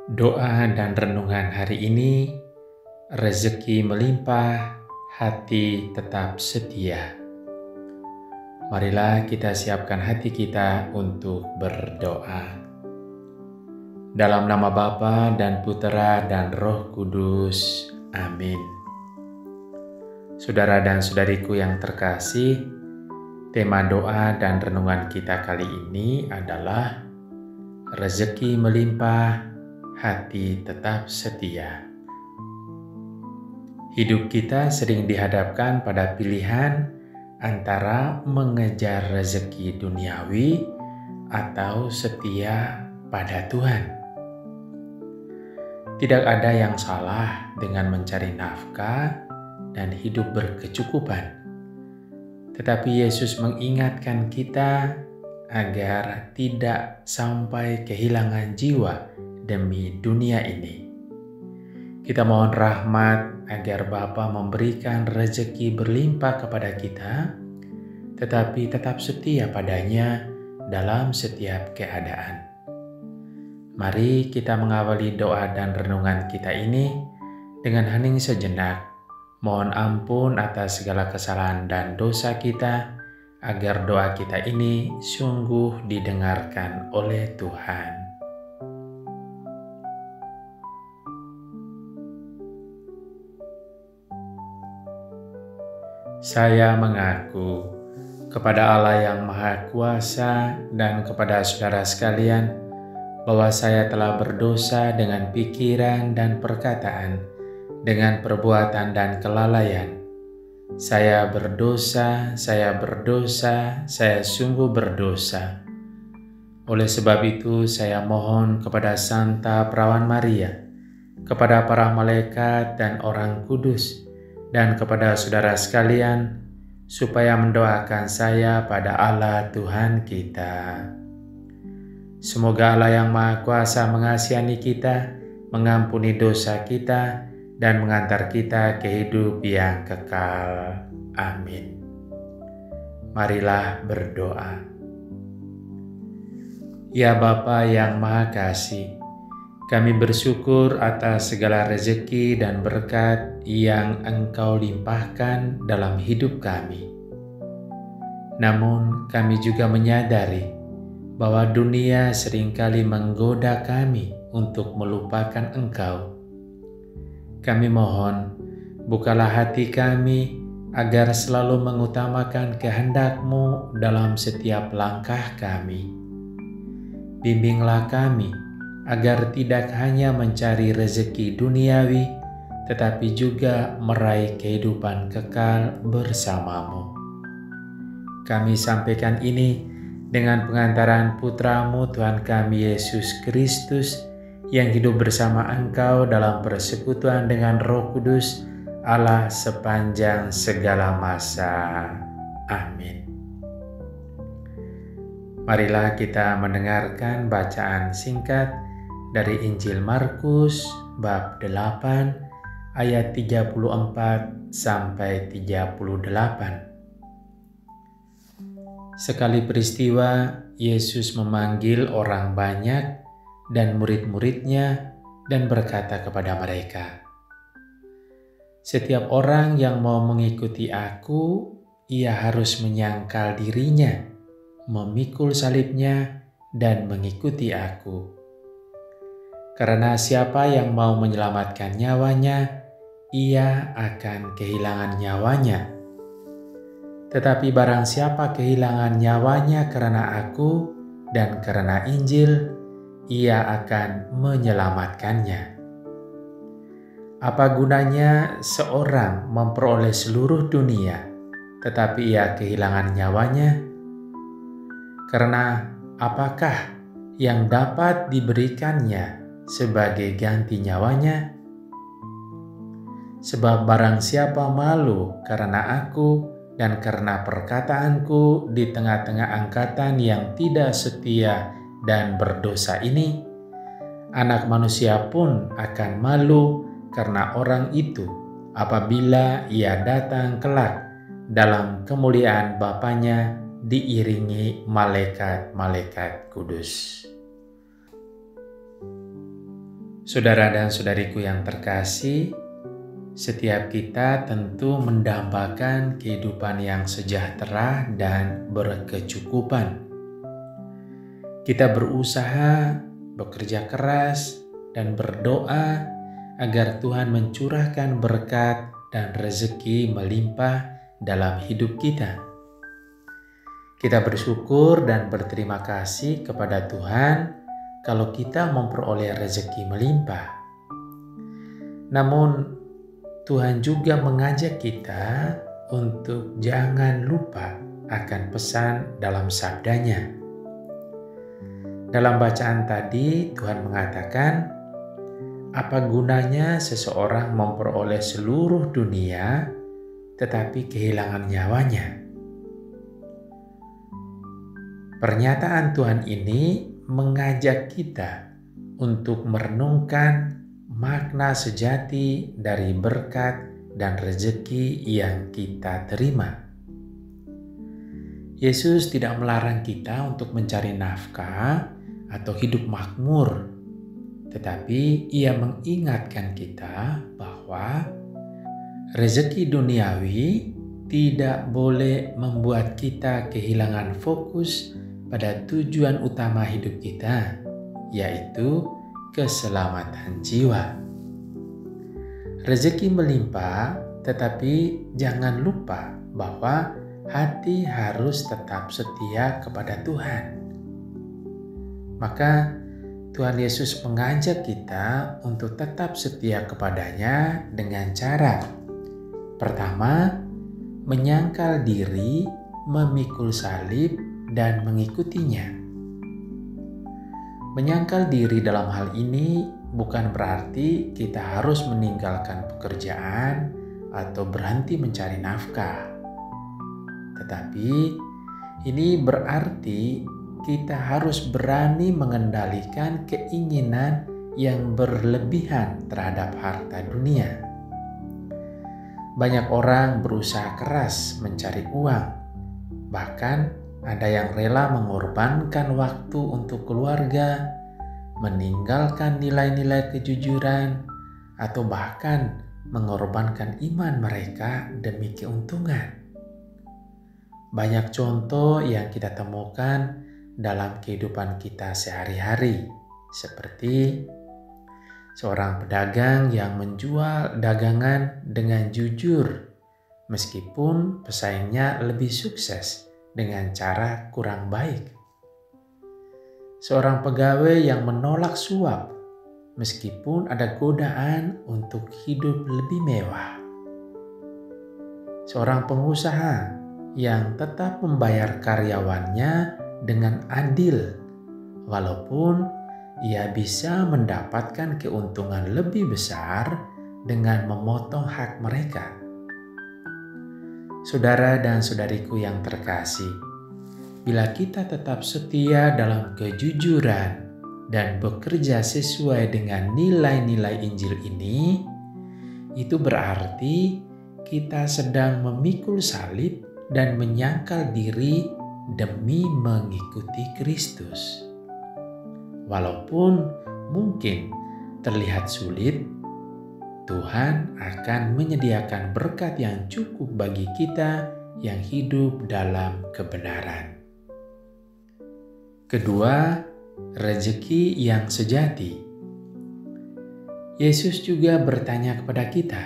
Doa dan renungan hari ini, rezeki melimpah, hati tetap setia. Marilah kita siapkan hati kita untuk berdoa. Dalam nama Bapa dan Putera dan Roh Kudus. Amin. Saudara dan saudariku yang terkasih, tema doa dan renungan kita kali ini adalah rezeki melimpah, hati tetap setia. Hidup kita sering dihadapkan pada pilihan antara mengejar rezeki duniawi atau setia pada Tuhan. Tidak ada yang salah dengan mencari nafkah dan hidup berkecukupan. Tetapi Yesus mengingatkan kita agar tidak sampai kehilangan jiwa demi dunia ini. Kita mohon rahmat agar Bapa memberikan rezeki berlimpah kepada kita, tetapi tetap setia padanya dalam setiap keadaan. Mari kita mengawali doa dan renungan kita ini dengan hening sejenak, mohon ampun atas segala kesalahan dan dosa kita, agar doa kita ini sungguh didengarkan oleh Tuhan. Saya mengaku kepada Allah yang Maha Kuasa dan kepada saudara sekalian bahwa saya telah berdosa dengan pikiran dan perkataan, dengan perbuatan dan kelalaian. Saya berdosa, saya sungguh berdosa. Oleh sebab itu saya mohon kepada Santa Perawan Maria, kepada para malaikat dan orang kudus, dan kepada saudara sekalian, supaya mendoakan saya pada Allah Tuhan kita. Semoga Allah yang Maha Kuasa mengasihani kita, mengampuni dosa kita, dan mengantar kita ke hidup yang kekal. Amin. Marilah berdoa. Ya Bapa yang Maha Kasih, kami bersyukur atas segala rezeki dan berkat yang Engkau limpahkan dalam hidup kami. Namun kami juga menyadari bahwa dunia seringkali menggoda kami untuk melupakan Engkau. Kami mohon, bukalah hati kami agar selalu mengutamakan kehendak-Mu dalam setiap langkah kami. Bimbinglah kami agar tidak hanya mencari rezeki duniawi, tetapi juga meraih kehidupan kekal bersama-Mu. Kami sampaikan ini dengan pengantaran Putra-Mu Tuhan kami Yesus Kristus, yang hidup bersama Engkau dalam persekutuan dengan Roh Kudus, Allah sepanjang segala masa. Amin. Marilah kita mendengarkan bacaan singkat dari Injil Markus bab 8 ayat 34 sampai 38. Sekali peristiwa, Yesus memanggil orang banyak dan murid-muridnya dan berkata kepada mereka, "Setiap orang yang mau mengikuti Aku, ia harus menyangkal dirinya, memikul salibnya, dan mengikuti Aku. Karena siapa yang mau menyelamatkan nyawanya, ia akan kehilangan nyawanya. Tetapi barang siapa kehilangan nyawanya karena Aku dan karena Injil, ia akan menyelamatkannya. Apa gunanya seorang memperoleh seluruh dunia, tetapi ia kehilangan nyawanya? Karena apakah yang dapat diberikannya sebagai ganti nyawanya? Sebab barang siapa malu karena Aku dan karena perkataanku di tengah-tengah angkatan yang tidak setia dan berdosa ini, Anak Manusia pun akan malu karena orang itu apabila ia datang kelak dalam kemuliaan Bapanya diiringi malaikat-malaikat kudus. Saudara dan saudariku yang terkasih, setiap kita tentu mendambakan kehidupan yang sejahtera dan berkecukupan. Kita berusaha, bekerja keras, dan berdoa agar Tuhan mencurahkan berkat dan rezeki melimpah dalam hidup kita. Kita bersyukur dan berterima kasih kepada Tuhan kalau kita memperoleh rezeki melimpah. Namun, Tuhan juga mengajak kita untuk jangan lupa akan pesan dalam sabdanya. Dalam bacaan tadi, Tuhan mengatakan, apa gunanya seseorang memperoleh seluruh dunia tetapi kehilangan nyawanya? Pernyataan Tuhan ini mengajak kita untuk merenungkan makna sejati dari berkat dan rezeki yang kita terima. Yesus tidak melarang kita untuk mencari nafkah atau hidup makmur, tetapi Ia mengingatkan kita bahwa rezeki duniawi tidak boleh membuat kita kehilangan fokus pada tujuan utama hidup kita, yaitu keselamatan jiwa. Rezeki melimpah, tetapi jangan lupa bahwa hati harus tetap setia kepada Tuhan. Maka Tuhan Yesus mengajak kita untuk tetap setia kepadanya dengan cara pertama, menyangkal diri, memikul salib, dan mengikutinya. Menyangkal diri dalam hal ini bukan berarti kita harus meninggalkan pekerjaan atau berhenti mencari nafkah. Tetapi ini berarti kita harus berani mengendalikan keinginan yang berlebihan terhadap harta dunia. Banyak orang berusaha keras mencari uang, bahkan ada yang rela mengorbankan waktu untuk keluarga, meninggalkan nilai-nilai kejujuran, atau bahkan mengorbankan iman mereka demi keuntungan. Banyak contoh yang kita temukan dalam kehidupan kita sehari-hari, seperti seorang pedagang yang menjual dagangan dengan jujur, meskipun pesaingnya lebih sukses dengan cara kurang baik. Seorang pegawai yang menolak suap meskipun ada godaan untuk hidup lebih mewah. Seorang pengusaha yang tetap membayar karyawannya dengan adil walaupun ia bisa mendapatkan keuntungan lebih besar dengan memotong hak mereka. Saudara dan saudariku yang terkasih, bila kita tetap setia dalam kejujuran dan bekerja sesuai dengan nilai-nilai Injil ini, itu berarti kita sedang memikul salib dan menyangkal diri demi mengikuti Kristus. Walaupun mungkin terlihat sulit, Tuhan akan menyediakan berkat yang cukup bagi kita yang hidup dalam kebenaran. Kedua, rezeki yang sejati. Yesus juga bertanya kepada kita,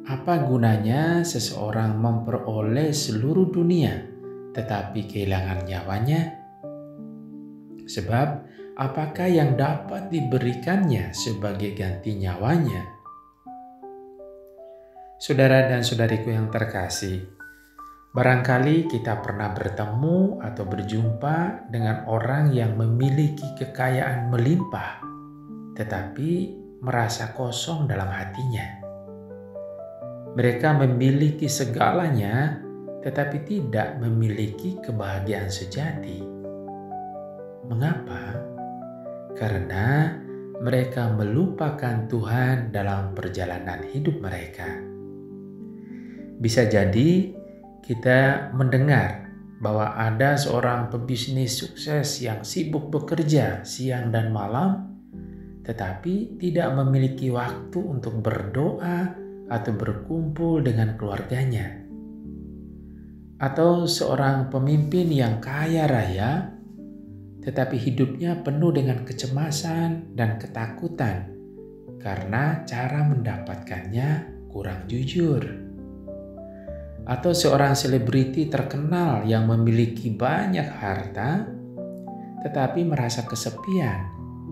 apa gunanya seseorang memperoleh seluruh dunia tetapi kehilangan nyawanya? Sebab apakah yang dapat diberikannya sebagai ganti nyawanya? Saudara dan saudariku yang terkasih, barangkali kita pernah bertemu atau berjumpa dengan orang yang memiliki kekayaan melimpah, tetapi merasa kosong dalam hatinya. Mereka memiliki segalanya, tetapi tidak memiliki kebahagiaan sejati. Mengapa? Karena mereka melupakan Tuhan dalam perjalanan hidup mereka. Bisa jadi kita mendengar bahwa ada seorang pebisnis sukses yang sibuk bekerja siang dan malam, tetapi tidak memiliki waktu untuk berdoa atau berkumpul dengan keluarganya. Atau seorang pemimpin yang kaya raya, tetapi hidupnya penuh dengan kecemasan dan ketakutan karena cara mendapatkannya kurang jujur. Atau seorang selebriti terkenal yang memiliki banyak harta, tetapi merasa kesepian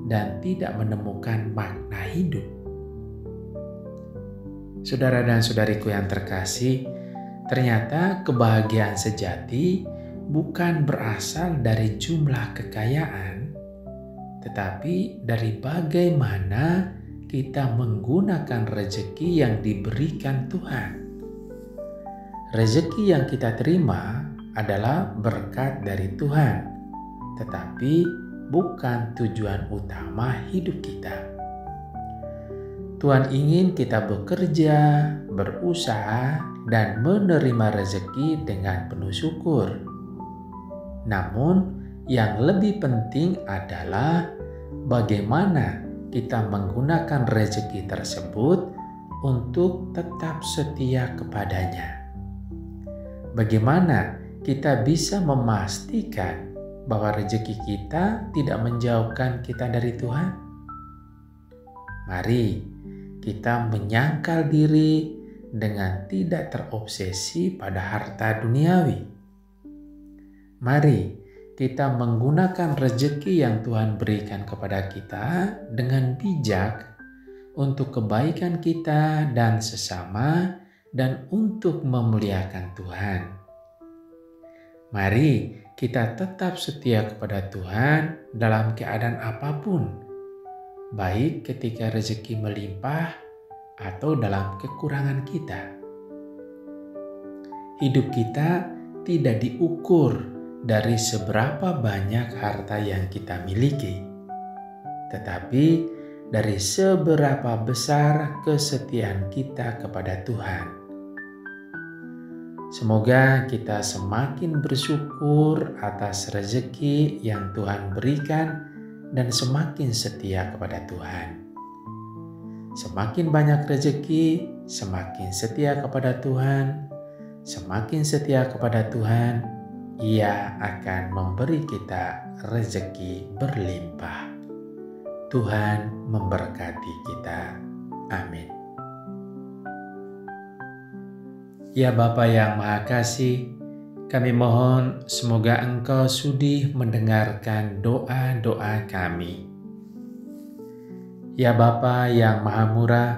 dan tidak menemukan makna hidup. Saudara dan saudariku yang terkasih, ternyata kebahagiaan sejati bukan berasal dari jumlah kekayaan, tetapi dari bagaimana kita menggunakan rezeki yang diberikan Tuhan. Rezeki yang kita terima adalah berkat dari Tuhan, tetapi bukan tujuan utama hidup kita. Tuhan ingin kita bekerja, berusaha, dan menerima rezeki dengan penuh syukur. Namun, yang lebih penting adalah bagaimana kita menggunakan rezeki tersebut untuk tetap setia kepadanya. Bagaimana kita bisa memastikan bahwa rezeki kita tidak menjauhkan kita dari Tuhan? Mari kita menyangkal diri dengan tidak terobsesi pada harta duniawi. Mari kita menggunakan rezeki yang Tuhan berikan kepada kita dengan bijak untuk kebaikan kita dan sesama, dan untuk memuliakan Tuhan. Mari kita tetap setia kepada Tuhan dalam keadaan apapun, baik ketika rezeki melimpah atau dalam kekurangan kita. Hidup kita tidak diukur dari seberapa banyak harta yang kita miliki, tetapi dari seberapa besar kesetiaan kita kepada Tuhan. Semoga kita semakin bersyukur atas rezeki yang Tuhan berikan dan semakin setia kepada Tuhan. Semakin banyak rezeki, semakin setia kepada Tuhan. Semakin setia kepada Tuhan, Ia akan memberi kita rezeki berlimpah. Tuhan memberkati kita. Amin. Ya Bapa yang Maha Kasih, kami mohon semoga Engkau sudi mendengarkan doa-doa kami. Ya Bapa yang Maha Murah,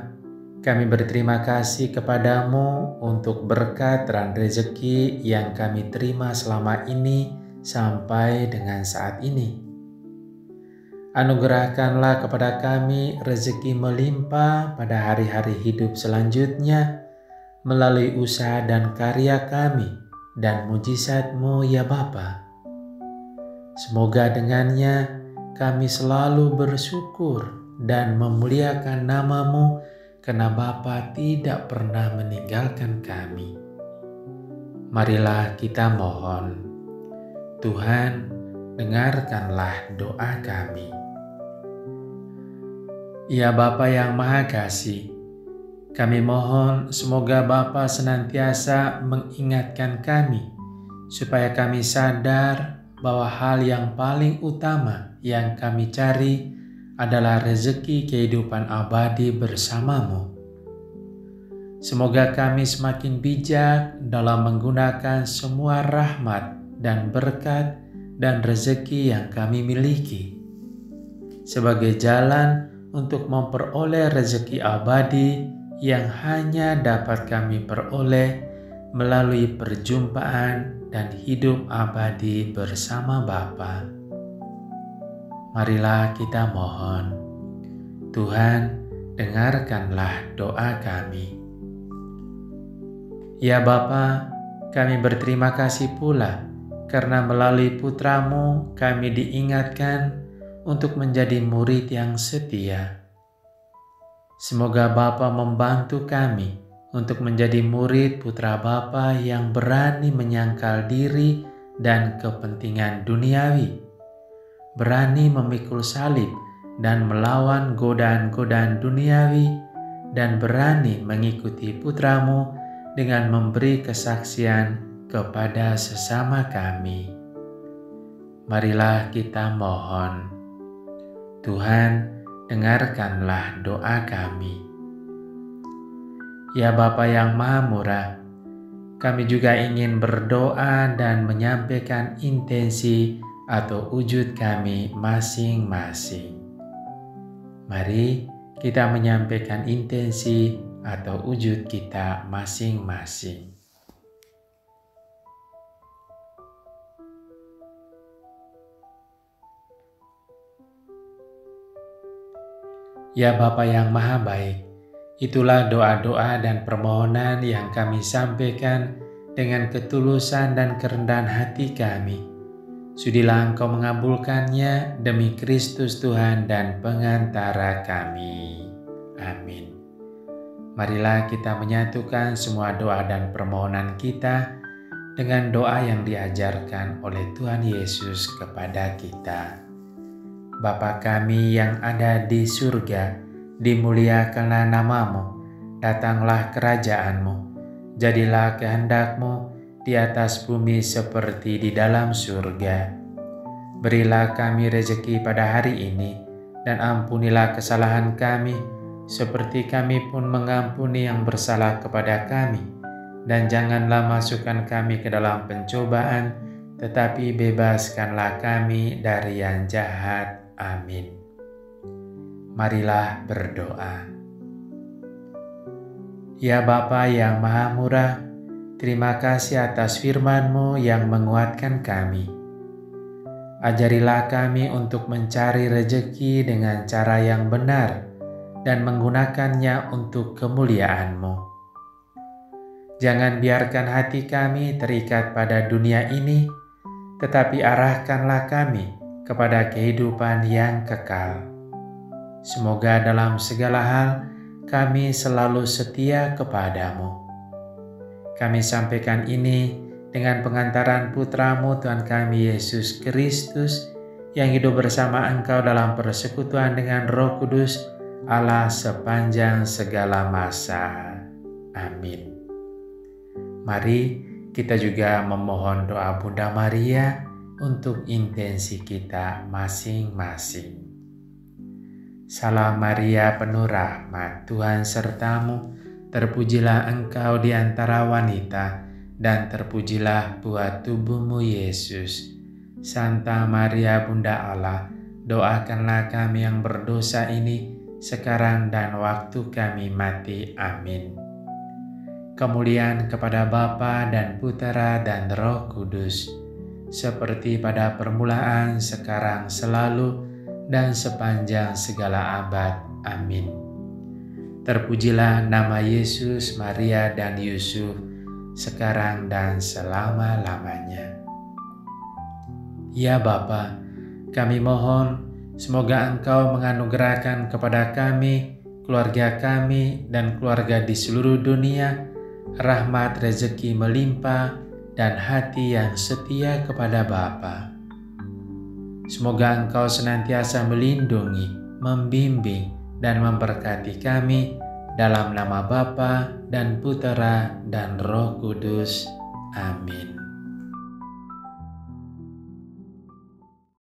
kami berterima kasih kepadamu untuk berkat dan rezeki yang kami terima selama ini sampai dengan saat ini. Anugerahkanlah kepada kami rezeki melimpah pada hari-hari hidup selanjutnya, melalui usaha dan karya kami dan mujizat-Mu ya Bapa. Semoga dengannya kami selalu bersyukur dan memuliakan nama-Mu, karena Bapa tidak pernah meninggalkan kami. Marilah kita mohon, Tuhan, dengarkanlah doa kami. Ya Bapa yang Maha Kasih, kami mohon semoga Bapa senantiasa mengingatkan kami supaya kami sadar bahwa hal yang paling utama yang kami cari adalah rezeki kehidupan abadi bersama-Mu. Semoga kami semakin bijak dalam menggunakan semua rahmat dan berkat dan rezeki yang kami miliki sebagai jalan untuk memperoleh rezeki abadi yang hanya dapat kami peroleh melalui perjumpaan dan hidup abadi bersama Bapa. Marilah kita mohon, Tuhan, dengarkanlah doa kami. Ya Bapa, kami berterima kasih pula karena melalui Putra-Mu kami diingatkan untuk menjadi murid yang setia. Semoga Bapa membantu kami untuk menjadi murid Putra Bapa yang berani menyangkal diri dan kepentingan duniawi, berani memikul salib dan melawan godaan-godaan duniawi, dan berani mengikuti Putra-Mu dengan memberi kesaksian kepada sesama kami. Marilah kita mohon. Tuhan, dengarkanlah doa kami. Ya Bapa yang Maha Murah, kami juga ingin berdoa dan menyampaikan intensi atau wujud kami masing-masing. Mari kita menyampaikan intensi atau wujud kita masing-masing. Ya Bapa yang Maha Baik, itulah doa-doa dan permohonan yang kami sampaikan dengan ketulusan dan kerendahan hati kami. Sudilah Engkau mengabulkannya demi Kristus Tuhan dan pengantara kami. Amin. Marilah kita menyatukan semua doa dan permohonan kita dengan doa yang diajarkan oleh Tuhan Yesus kepada kita. Bapa kami yang ada di surga, dimuliakanlah nama-Mu, datanglah kerajaan-Mu, jadilah kehendak-Mu di atas bumi seperti di dalam surga. Berilah kami rezeki pada hari ini, dan ampunilah kesalahan kami, seperti kami pun mengampuni yang bersalah kepada kami. Dan janganlah masukkan kami ke dalam pencobaan, tetapi bebaskanlah kami dari yang jahat. Amin. Marilah berdoa. Ya Bapa yang Maha Murah, terima kasih atas firman-Mu yang menguatkan kami. Ajarilah kami untuk mencari rezeki dengan cara yang benar dan menggunakannya untuk kemuliaan-Mu. Jangan biarkan hati kami terikat pada dunia ini, tetapi arahkanlah kami kepada kehidupan yang kekal. Semoga dalam segala hal kami selalu setia kepada-Mu. Kami sampaikan ini dengan pengantaran Putra-Mu Tuhan kami Yesus Kristus, yang hidup bersama Engkau dalam persekutuan dengan Roh Kudus, Allah sepanjang segala masa. Amin. Mari kita juga memohon doa Bunda Maria untuk intensi kita masing-masing. Salam Maria, penuh rahmat, Tuhan sertamu, terpujilah engkau di antara wanita, dan terpujilah buah tubuhmu Yesus. Santa Maria Bunda Allah, doakanlah kami yang berdosa ini, sekarang dan waktu kami mati. Amin. Kemuliaan kepada Bapa dan Putera dan Roh Kudus, seperti pada permulaan, sekarang, selalu, dan sepanjang segala abad. Amin. Terpujilah nama Yesus, Maria, dan Yusuf, sekarang dan selama-lamanya. Ya Bapa, kami mohon, semoga Engkau menganugerahkan kepada kami, keluarga kami, dan keluarga di seluruh dunia, rahmat rezeki melimpah, dan hati yang setia kepada Bapa. Semoga Engkau senantiasa melindungi, membimbing, dan memberkati kami dalam nama Bapa dan Putera dan Roh Kudus. Amin.